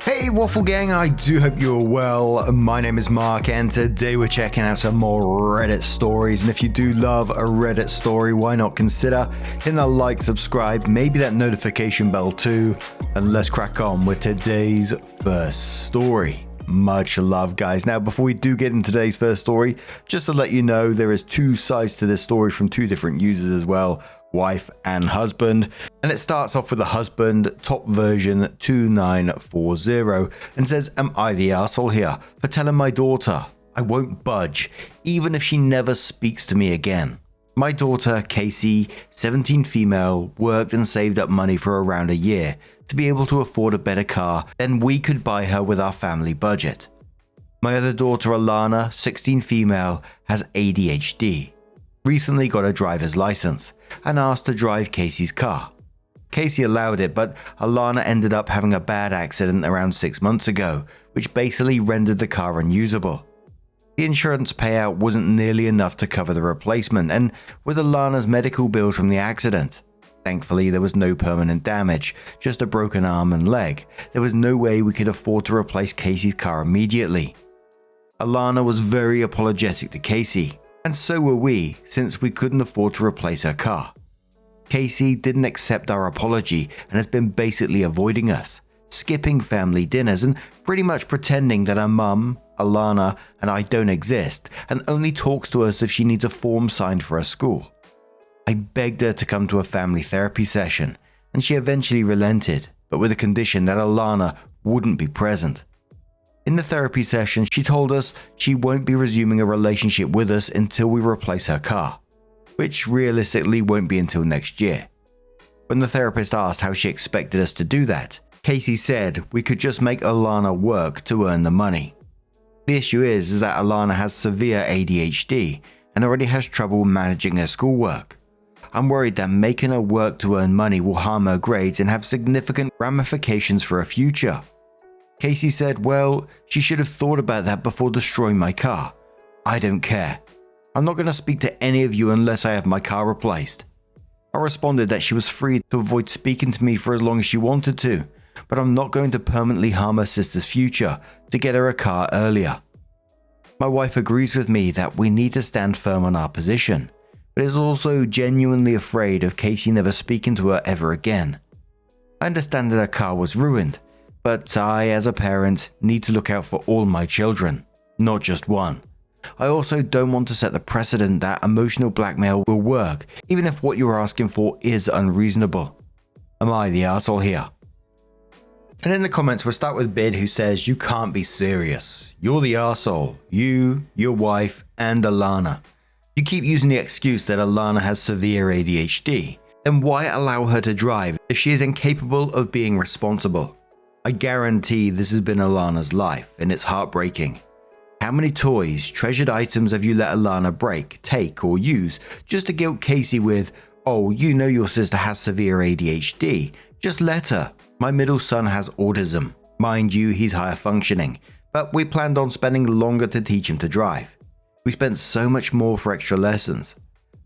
Hey Waffle Gang, I do hope you're well. My name is Mark and today we're checking out some more Reddit stories, and if you do love a Reddit story, why not consider hitting that like, subscribe, maybe that notification bell too, and let's crack on with today's first story. Much love, guys. Now, before we do get into today's first story, just to let you know, there is two sides to this story from two different users as well, wife and husband. And it starts off with the husband, top version 2940, and says, "Am I the arsehole here for telling my daughter I won't budge, even if she never speaks to me again? My daughter, Casey, 17 female, worked and saved up money for around a year to be able to afford a better car than we could buy her with our family budget. My other daughter, Alana, 16 female, has ADHD. Recently got a driver's license and asked to drive Casey's car. Casey allowed it, but Alana ended up having a bad accident around 6 months ago, which basically rendered the car unusable. The insurance payout wasn't nearly enough to cover the replacement, and with Alana's medical bills from the accident, thankfully there was no permanent damage, just a broken arm and leg, there was no way we could afford to replace Casey's car immediately. Alana was very apologetic to Casey, and so were we, since we couldn't afford to replace her car. Casey didn't accept our apology and has been basically avoiding us, skipping family dinners and pretty much pretending that her mum, Alana, and I don't exist, and only talks to us if she needs a form signed for her school. I begged her to come to a family therapy session, and she eventually relented, but with a condition that Alana wouldn't be present. In the therapy session, she told us she won't be resuming a relationship with us until we replace her car, which realistically won't be until next year. When the therapist asked how she expected us to do that, Casey said we could just make Alana work to earn the money. The issue is that Alana has severe ADHD and already has trouble managing her schoolwork. I'm worried that making her work to earn money will harm her grades and have significant ramifications for her future. Casey said, well, she should have thought about that before destroying my car. I don't care. I'm not going to speak to any of you unless I have my car replaced. I responded that she was free to avoid speaking to me for as long as she wanted to, but I'm not going to permanently harm her sister's future to get her a car earlier. My wife agrees with me that we need to stand firm on our position, but is also genuinely afraid of Casey never speaking to her ever again. I understand that her car was ruined, but I, as a parent, need to look out for all my children, not just one. I also don't want to set the precedent that emotional blackmail will work, even if what you're asking for is unreasonable. Am I the arsehole here?" And in the comments, we'll start with Bid, who says, "You can't be serious. You're the arsehole. You, your wife, and Alana. You keep using the excuse that Alana has severe ADHD. Then why allow her to drive if she is incapable of being responsible? I guarantee this has been Alana's life, and it's heartbreaking. How many toys, treasured items have you let Alana break, take, or use just to guilt Casey with, oh, you know your sister has severe ADHD, just let her. My middle son has autism. Mind you, he's higher functioning, but we planned on spending longer to teach him to drive. We spent so much more for extra lessons.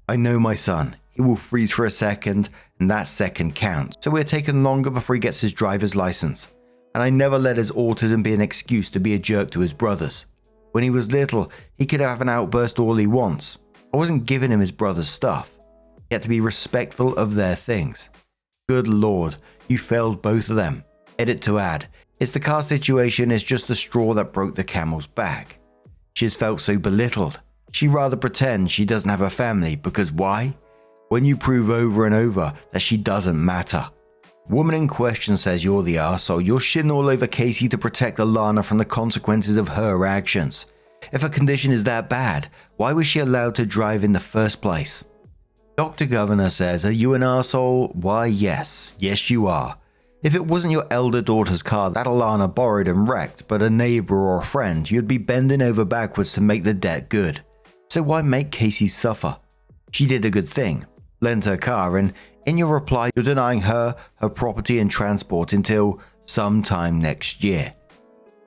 I know my son. He will freeze for a second, and that second counts, so we're taking longer before he gets his driver's license. And I never let his autism be an excuse to be a jerk to his brothers. When he was little, he could have an outburst all he wants. I wasn't giving him his brother's stuff. He had to be respectful of their things. Good Lord, you failed both of them. Edit to add, it's the car situation is just the straw that broke the camel's back. She has felt so belittled. She'd rather pretend she doesn't have a family because why? When you prove over and over that she doesn't matter. Woman in question says you're the arsehole. You're shitting all over Casey to protect Alana from the consequences of her actions. If her condition is that bad, why was she allowed to drive in the first place? Dr. Governor says, are you an arsehole? Why, yes. Yes, you are. If it wasn't your elder daughter's car that Alana borrowed and wrecked, but a neighbor or a friend, you'd be bending over backwards to make the debt good. So why make Casey suffer? She did a good thing. Lent her car, and in your reply, you're denying her property and transport until sometime next year.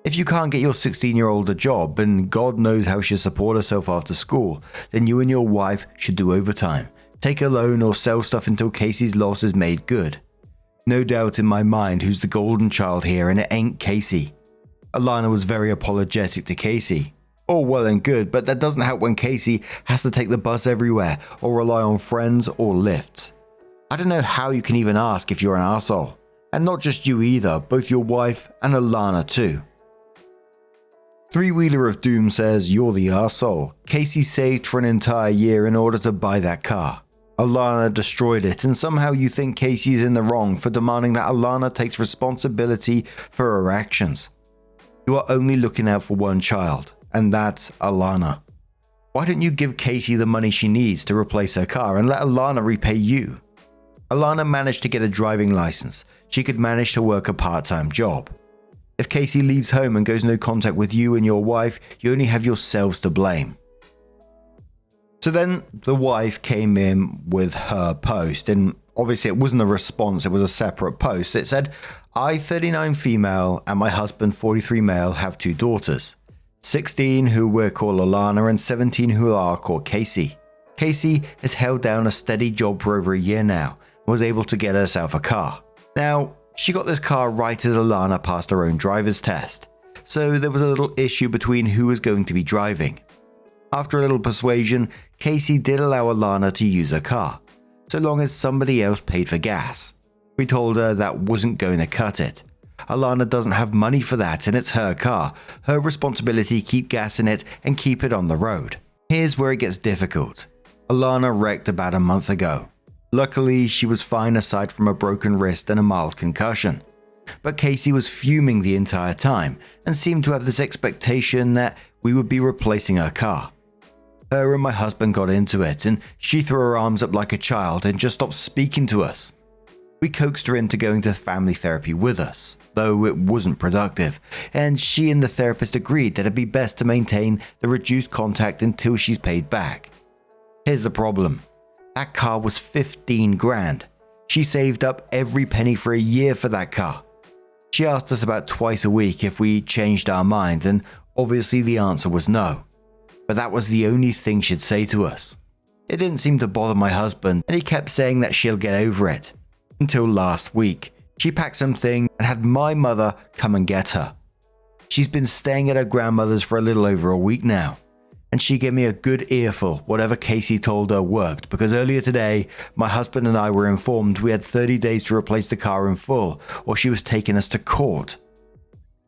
If you can't get your 16-year-old a job, and God knows how she'll support herself after school, then you and your wife should do overtime, take a loan or sell stuff until Casey's loss is made good. No doubt in my mind who's the golden child here, and it ain't Casey. Alana was very apologetic to Casey. All well and good, but that doesn't help when Casey has to take the bus everywhere or rely on friends or lifts. I don't know how you can even ask if you're an arsehole. And not just you either, both your wife and Alana too. Three-Wheeler of Doom says you're the arsehole. Casey saved for an entire year in order to buy that car. Alana destroyed it, and somehow you think Casey's in the wrong for demanding that Alana takes responsibility for her actions. You are only looking out for one child, and that's Alana. Why don't you give Casey the money she needs to replace her car and let Alana repay you? Alana managed to get a driving license. She could manage to work a part-time job. If Casey leaves home and goes no contact with you and your wife, you only have yourselves to blame. So then the wife came in with her post, and obviously it wasn't a response, it was a separate post. It said, I, 39 female, and my husband, 43 male, have 2 daughters. 16 who we'll call Alana and 17 who I'll call Casey. Casey has held down a steady job for over a year now and was able to get herself a car. Now, she got this car right as Alana passed her own driver's test, so there was a little issue between who was going to be driving. After a little persuasion, Casey did allow Alana to use her car, so long as somebody else paid for gas. We told her that wasn't going to cut it. Alana doesn't have money for that, and it's her car. Her responsibility to keep gas in it and keep it on the road. Here's where it gets difficult. Alana wrecked about a month ago. Luckily, she was fine aside from a broken wrist and a mild concussion. But Casey was fuming the entire time and seemed to have this expectation that we would be replacing her car. Her and my husband got into it, and she threw her arms up like a child and just stopped speaking to us. We coaxed her into going to family therapy with us, though it wasn't productive, and she and the therapist agreed that it'd be best to maintain the reduced contact until she's paid back. Here's the problem. That car was 15 grand. She saved up every penny for a year for that car. She asked us about twice a week if we changed our mind, and obviously the answer was no. But that was the only thing she'd say to us. It didn't seem to bother my husband, and he kept saying that she'll get over it. Until last week, she packed something and had my mother come and get her. She's been staying at her grandmother's for a little over a week now, and she gave me a good earful. Whatever Casey told her worked, because earlier today, my husband and I were informed we had 30 days to replace the car in full, or she was taking us to court.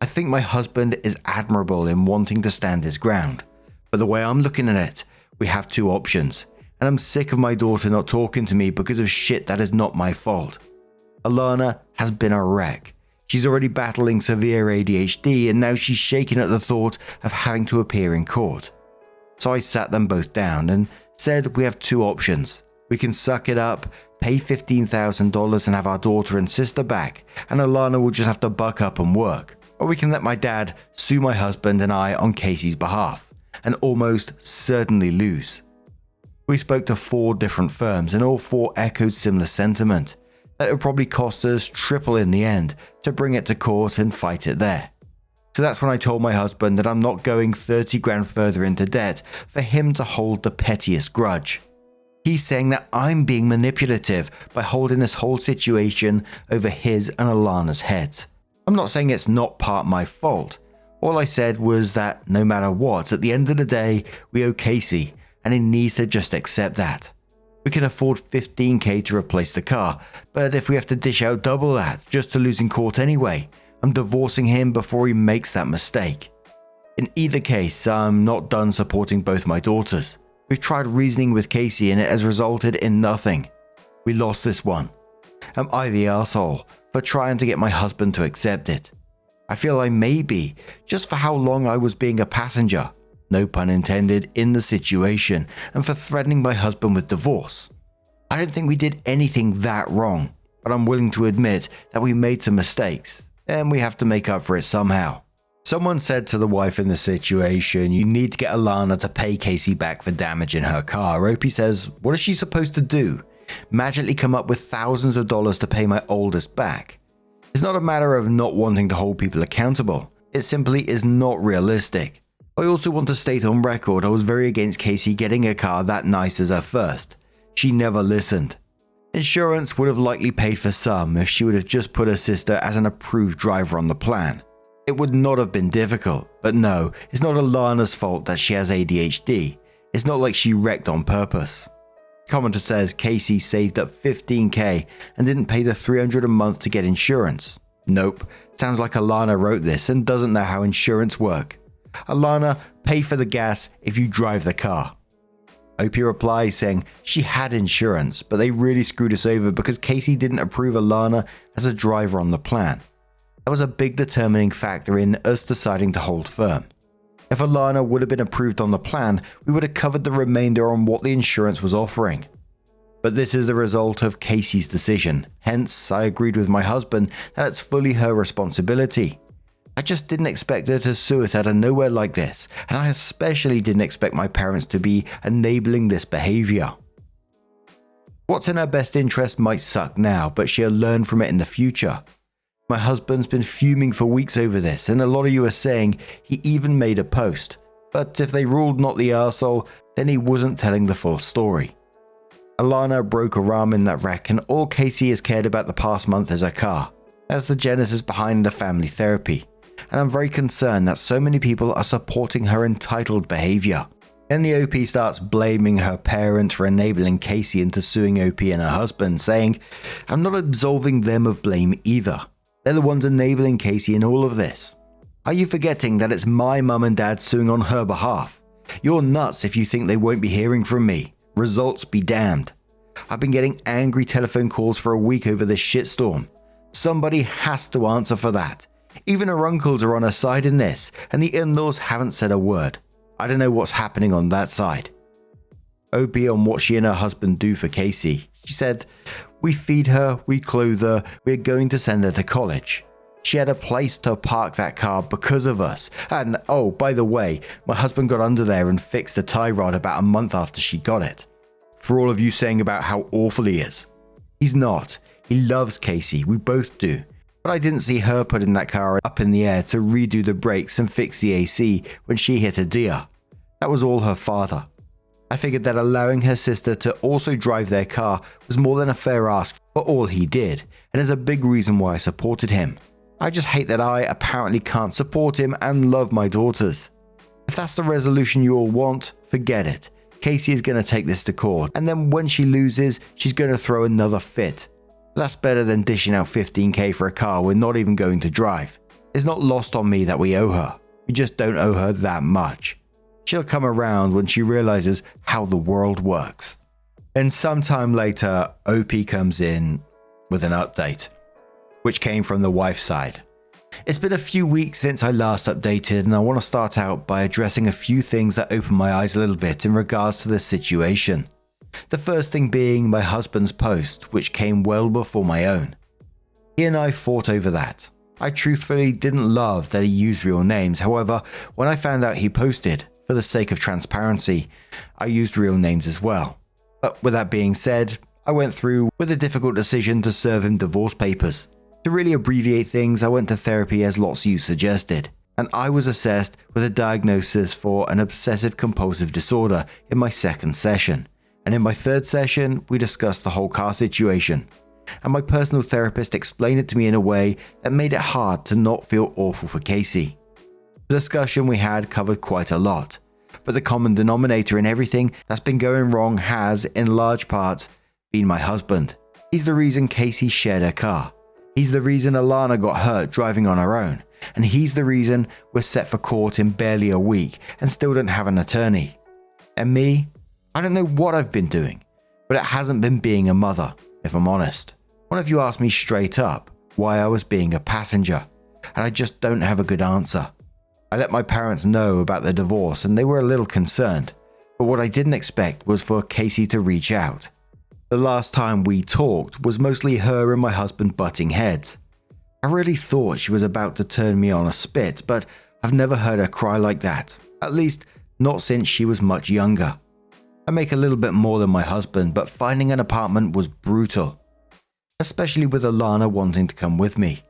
I think my husband is admirable in wanting to stand his ground, but the way I'm looking at it, we have 2 options. And I'm sick of my daughter not talking to me because of shit that is not my fault. Alana has been a wreck. She's already battling severe ADHD, and now she's shaking at the thought of having to appear in court. So I sat them both down and said we have 2 options. We can suck it up, pay $15,000 and have our daughter and sister back, and Alana will just have to buck up and work. Or we can let my dad sue my husband and I on Casey's behalf, and almost certainly lose. We spoke to 4 different firms, and all 4 echoed similar sentiment, that it would probably cost us triple in the end to bring it to court and fight it there. So that's when I told my husband that I'm not going 30 grand further into debt for him to hold the pettiest grudge. He's saying that I'm being manipulative by holding this whole situation over his and Alana's heads. I'm not saying it's not part my fault. All I said was that no matter what, at the end of the day, we owe Casey, and he needs to just accept that. We can afford $15,000 to replace the car, but if we have to dish out double that just to lose in court anyway, I'm divorcing him before he makes that mistake. In either case, I'm not done supporting both my daughters. We've tried reasoning with Casey and it has resulted in nothing. We lost this one. Am I the asshole for trying to get my husband to accept it? I feel I may be, just for how long I was being a passenger, no pun intended, in the situation, and for threatening my husband with divorce. I don't think we did anything that wrong, but I'm willing to admit that we made some mistakes, and we have to make up for it somehow. Someone said to the wife in the situation, you need to get Alana to pay Casey back for damage in her car. Opie says, what is she supposed to do? Magically come up with thousands of dollars to pay my oldest back? It's not a matter of not wanting to hold people accountable. It simply is not realistic. I also want to state on record I was very against Casey getting a car that nice as her first. She never listened. Insurance would have likely paid for some if she would have just put her sister as an approved driver on the plan. It would not have been difficult, but no, it's not Alana's fault that she has ADHD. It's not like she wrecked on purpose. Commenter says Casey saved up $15,000 and didn't pay the $300 a month to get insurance. Nope, sounds like Alana wrote this and doesn't know how insurance work. Alana, pay for the gas if you drive the car. OP replies saying she had insurance, but they really screwed us over because Casey didn't approve Alana as a driver on the plan. That was a big determining factor in us deciding to hold firm. If Alana would have been approved on the plan, we would have covered the remainder on what the insurance was offering. But this is the result of Casey's decision, hence I agreed with my husband that it's fully her responsibility. I just didn't expect her to sue us out of nowhere like this, and I especially didn't expect my parents to be enabling this behavior. What's in her best interest might suck now, but she'll learn from it in the future. My husband's been fuming for weeks over this, and a lot of you are saying he even made a post, but if they ruled not the arsehole, then he wasn't telling the full story. Alana broke her arm in that wreck, and all Casey has cared about the past month is her car. That's the genesis behind the family therapy, and I'm very concerned that so many people are supporting her entitled behavior. Then the OP starts blaming her parents for enabling Casey into suing OP and her husband, saying, I'm not absolving them of blame either. They're the ones enabling Casey in all of this. Are you forgetting that it's my mum and dad suing on her behalf? You're nuts if you think they won't be hearing from me. Results be damned. I've been getting angry telephone calls for a week over this shitstorm. Somebody has to answer for that. Even her uncles are on her side in this, and the in-laws haven't said a word. I don't know what's happening on that side. OP on what she and her husband do for Casey. She said, we feed her, we clothe her, we're going to send her to college. She had a place to park that car because of us. And oh, by the way, my husband got under there and fixed the tie rod about a month after she got it. For all of you saying about how awful he is. He's not. He loves Casey, we both do. But I didn't see her putting that car up in the air to redo the brakes and fix the AC when she hit a deer. That was all her father. I figured that allowing her sister to also drive their car was more than a fair ask for all he did, and is a big reason why I supported him. I just hate that I apparently can't support him and love my daughters. If that's the resolution you all want, forget it. Casey is going to take this to court, and then when she loses, she's going to throw another fit. That's better than dishing out $15,000 for a car we're not even going to drive. It's not lost on me that we owe her. We just don't owe her that much. She'll come around when she realizes how the world works. Then sometime later, OP comes in with an update, which came from the wife's side. It's been a few weeks since I last updated, and I want to start out by addressing a few things that opened my eyes a little bit in regards to this situation. The first thing being my husband's post, which came well before my own. He and I fought over that. I truthfully didn't love that he used real names, however, when I found out he posted, for the sake of transparency, I used real names as well. But with that being said, I went through with a difficult decision to serve him divorce papers. To really abbreviate things, I went to therapy as lots of you suggested, and I was assessed with a diagnosis for an obsessive compulsive disorder in my second session. And in my third session, we discussed the whole car situation. And my personal therapist explained it to me in a way that made it hard to not feel awful for Casey. The discussion we had covered quite a lot, but the common denominator in everything that's been going wrong has, in large part, been my husband. He's the reason Casey shared her car. He's the reason Alana got hurt driving on her own. And he's the reason we're set for court in barely a week and still don't have an attorney. And me? I don't know what I've been doing, but it hasn't been being a mother, if I'm honest. One of you asked me straight up why I was being a passenger, and I just don't have a good answer. I let my parents know about the divorce and they were a little concerned, but what I didn't expect was for Casey to reach out. The last time we talked was mostly her and my husband butting heads. I really thought she was about to turn me on a spit, but I've never heard her cry like that, at least not since she was much younger. I make a little bit more than my husband, but finding an apartment was brutal, especially with Alana wanting to come with me.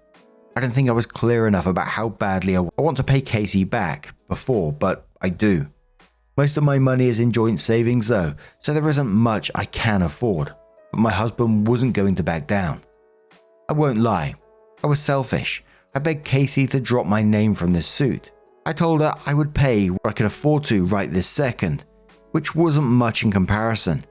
I don't think I was clear enough about how badly I want to pay Casey back before, but I do. Most of my money is in joint savings though, so there isn't much I can afford. but my husband wasn't going to back down. I won't lie, I was selfish. I begged Casey to drop my name from this suit. I told her I would pay what I could afford to right this second, which wasn't much in comparison,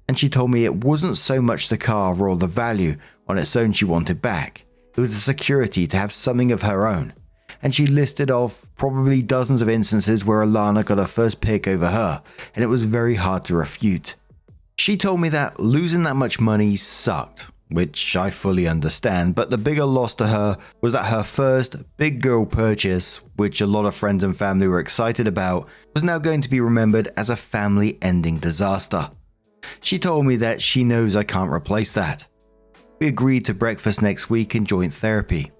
and she told me it wasn't so much the car or the value on its own she wanted back, it was the security to have something of her own, and she listed off probably dozens of instances where Alana got her first pick over her, and it was very hard to refute. She told me that losing that much money sucked, which I fully understand, but the bigger loss to her was that her first big girl purchase, which a lot of friends and family were excited about, was now going to be remembered as a family-ending disaster. She told me that she knows I can't replace that. We agreed to breakfast next week in joint therapy,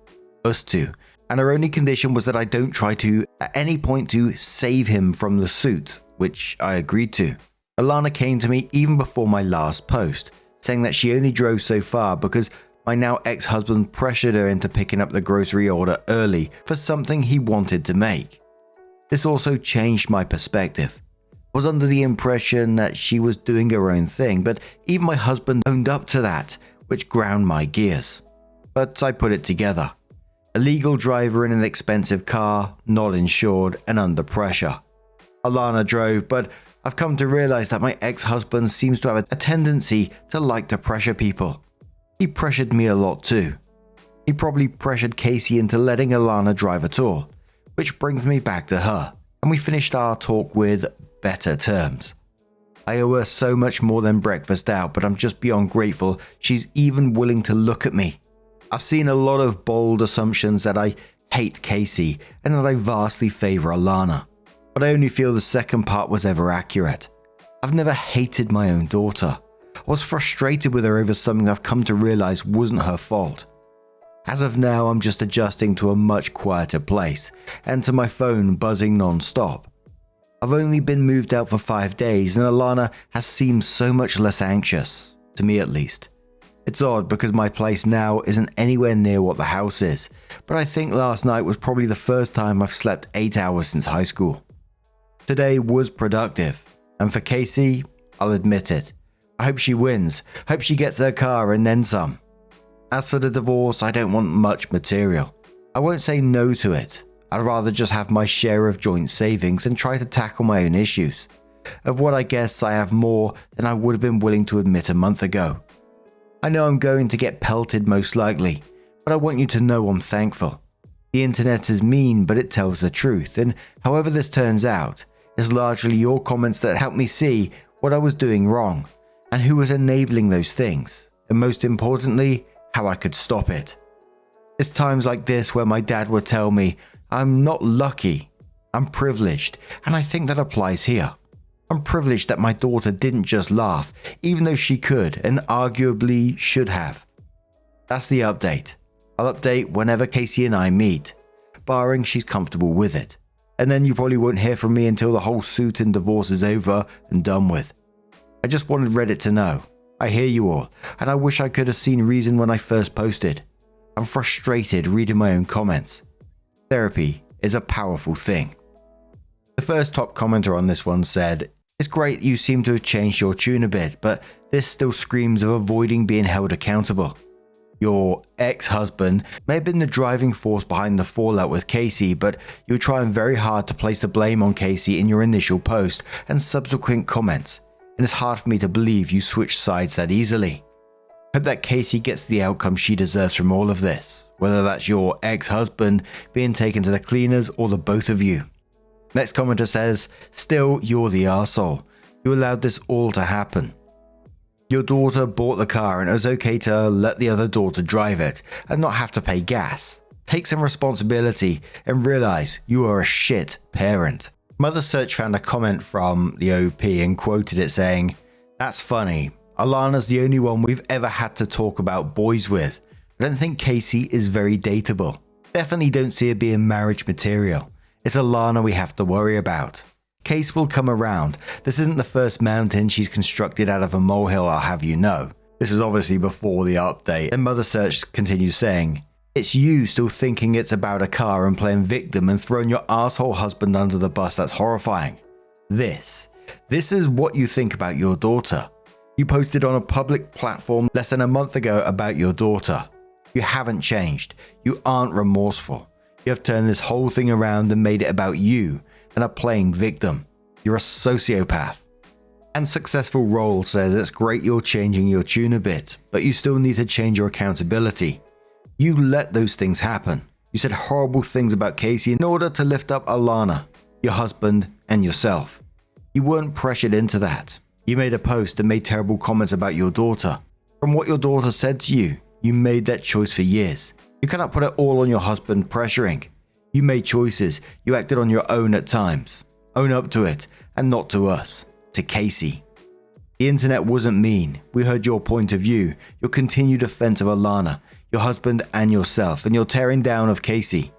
us two, and her only condition was that I don't try to, at any point, to save him from the suit, which I agreed to. Alana came to me even before my last post, saying that she only drove so far because my now ex-husband pressured her into picking up the grocery order early for something he wanted to make. This also changed my perspective. I was under the impression that she was doing her own thing, but even my husband owned up to that, which ground my gears. But I put it together. A legal driver in an expensive car, not insured, and under pressure. Alana drove, but I've come to realize that my ex-husband seems to have a tendency to like to pressure people. He pressured me a lot too. He probably pressured Casey into letting Alana drive at all, which brings me back to her, and we finished our talk with better terms. I owe her so much more than breakfast out, but I'm just beyond grateful she's even willing to look at me. I've seen a lot of bold assumptions that I hate Casey and that I vastly favor Alana, but I only feel the second part was ever accurate. I've never hated my own daughter. I was frustrated with her over something I've come to realize wasn't her fault. As of now, I'm just adjusting to a much quieter place and to my phone buzzing non-stop. I've only been moved out for 5 days and Alana has seemed so much less anxious, to me at least. It's odd because my place now isn't anywhere near what the house is, but I think last night was probably the first time I've slept 8 hours since high school. Today was productive, and for Casey, I'll admit it. I hope she wins, hope she gets her car and then some. As for the divorce, I don't want much material. I won't say no to it. I'd rather just have my share of joint savings and try to tackle my own issues. Of what I guess I have more than I would have been willing to admit a month ago. I know I'm going to get pelted most likely, but I want you to know I'm thankful. The internet is mean, but it tells the truth, and however this turns out, it's largely your comments that helped me see what I was doing wrong, and who was enabling those things, and most importantly, how I could stop it. It's times like this where my dad would tell me, I'm not lucky, I'm privileged, and I think that applies here. I'm privileged that my daughter didn't just laugh, even though she could and arguably should have. That's the update. I'll update whenever Casey and I meet, barring she's comfortable with it. And then you probably won't hear from me until the whole suit and divorce is over and done with. I just wanted Reddit to know. I hear you all, and I wish I could have seen reason when I first posted. I'm frustrated reading my own comments. Therapy is a powerful thing. The first top commenter on this one said, "It's great you seem to have changed your tune a bit, but this still screams of avoiding being held accountable. Your ex-husband may have been the driving force behind the fallout with Casey, but you were trying very hard to place the blame on Casey in your initial post and subsequent comments, and it's hard for me to believe you switched sides that easily. Hope that Casey gets the outcome she deserves from all of this, whether that's your ex-husband being taken to the cleaners or the both of you." Next commenter says, "Still, you're the arsehole. You allowed this all to happen. Your daughter bought the car and it was okay to let the other daughter drive it and not have to pay gas. Take some responsibility and realize you are a shit parent." Mother Search found a comment from the OP and quoted it saying, "That's funny. Alana's the only one we've ever had to talk about boys with. I don't think Casey is very dateable. Definitely don't see her being marriage material. It's Alana we have to worry about. Case will come around. This isn't the first mountain she's constructed out of a molehill, I'll have you know." This was obviously before the update, and Mother Search continues saying, "It's you still thinking it's about a car and playing victim and throwing your asshole husband under the bus that's horrifying. This is what you think about your daughter. You posted on a public platform less than a month ago about your daughter. You haven't changed. You aren't remorseful. You have turned this whole thing around and made it about you and are playing victim. You're a sociopath. And Successful Roll says it's great you're changing your tune a bit, but you still need to change your accountability. You let those things happen. You said horrible things about Casey in order to lift up Alana, your husband, and yourself. You weren't pressured into that. You made a post and made terrible comments about your daughter. From what your daughter said to you, you made that choice for years. You cannot put it all on your husband pressuring. You made choices. You acted on your own at times. Own up to it, and not to us, to Casey. The internet wasn't mean. We heard your point of view, your continued offense of Alana, your husband and yourself, and your tearing down of Casey.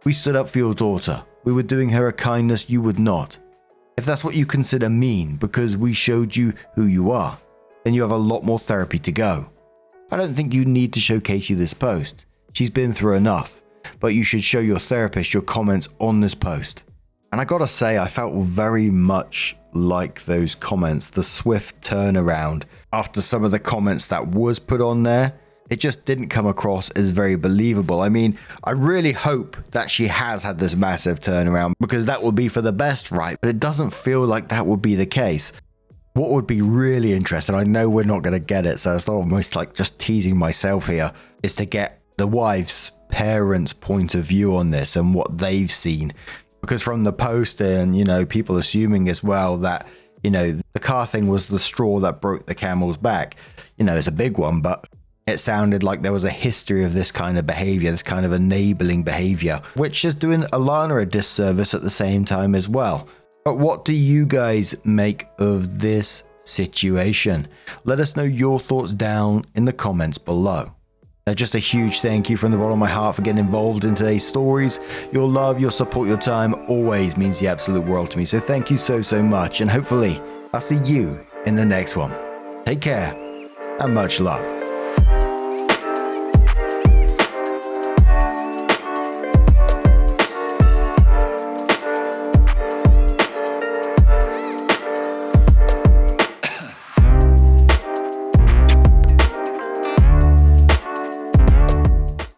We stood up for your daughter. We were doing her a kindness you would not. If that's what you consider mean because we showed you who you are, then you have a lot more therapy to go. I don't think you need to show Casey this post. She's been through enough, but you should show your therapist your comments on this post. And I gotta say, I felt very much like those comments, the swift turnaround after some of the comments that was put on there. It just didn't come across as very believable. I mean, I really hope that she has had this massive turnaround because that would be for the best, right? But it doesn't feel like that would be the case. What would be really interesting, I know we're not going to get it, so it's almost like just teasing myself here, is to get the wife's parents' point of view on this and what they've seen. Because from the post and, people assuming as well that, the car thing was the straw that broke the camel's back. It's a big one, but it sounded like there was a history of this kind of behavior, this kind of enabling behavior, which is doing Alana a disservice at the same time as well. But what do you guys make of this situation? Let us know your thoughts down in the comments below. Now, just a huge thank you from the bottom of my heart for getting involved in today's stories. Your love, your support, your time always means the absolute world to me. So thank you so, so much. And hopefully I'll see you in the next one. Take care and much love.